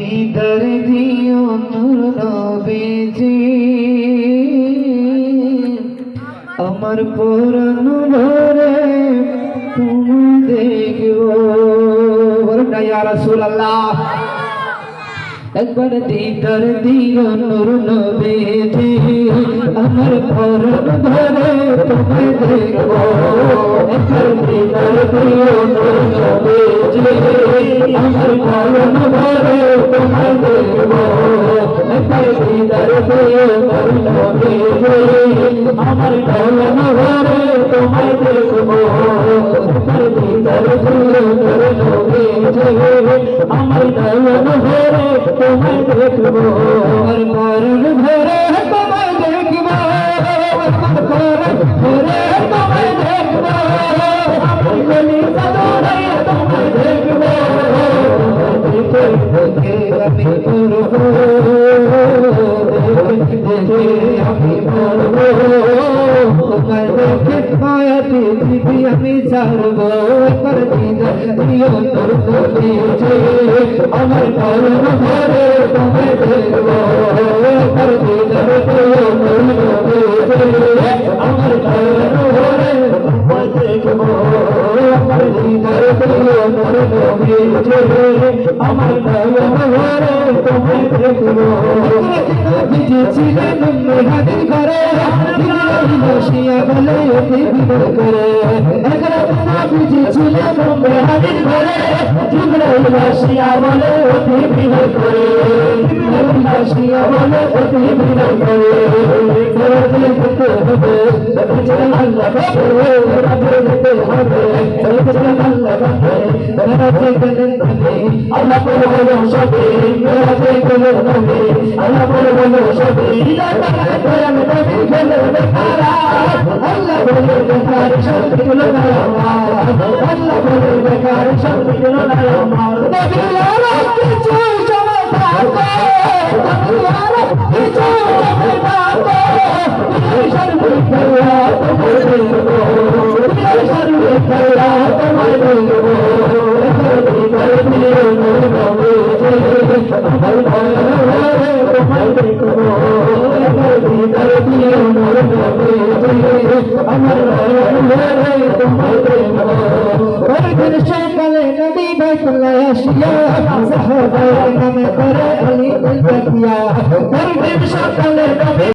দিদার দিও নূর নবীজি আমার পরাণ ভরে তুমি দেখবো বলেন না ইয়া রাসূলুল্লাহ একবার দিদার দিও নূর নবীজি আমার পরাণ ভরে তুমি দেখবো একবার দিদার দিও নূর নবীজি আমার পরাণ ভরে তুমি দেখবো একবার দিদার দিও নূর নবীজি আমার পরাণ ভরে তুমি দেখবো একবার দিদার দিও নূর নবীজি আমার পরাণ ভরে তোমায় দেখবো আর পরাণ ভরে তোমায় দেখবো আমার পরাণ ভরে তোমায় দেখবো আমার গলি সাদরে তোমায় দেখবো দেখে দেখে আমি পড়বো দেখে আমি পড়বো তোমায় দেখে মায়াতে দিদি আমি ছাড়বো একবার দিদার দিও নূর নবীজি আমার পরাণ ভরে তোমায় দেখবো একবার দিদার দিও নূর নবীজি আমার পরাণ ভরে তোমায় দেখবো একবার দিদার দিও নূর নবীজি আমার পরাণ ভরে তোমায় দেখবো নবীজি ছিলেন মেহাদি করে বসিয়া বলে অতি বিনয় করে নবীজি ছিলেন মেহাদি করে জিবরাইল বসিয়া বলে অতি বিনয় করে বসিয়া বলে অতি বিনয় করে দেখতে হবে আল্লাহ হবে দেখতে হবে আল্লাহ হবে রাতে গেলেন হবে আল্লাহ বলে বলে সবে রাতে গেলেন হবে আল্লাহ বলে বলে সবে কোরআন নবী গেলে বেকারা আল্লাহ বলে বেকার সবগুলো না আল্লাহ বলে বেকার সবগুলো না আমার নবী আল্লাহ কিছু সমাধান নবী আল্লাহ কিছু সমাধান সর্বে খেলা তোমায় দেবো সর্বে খেলা তোমায় দেবো তোমায় দেখবো সকালে নবী বাইতুল্লাহ আসিয়া সাহাবায়ে নামে করে আলী সকালে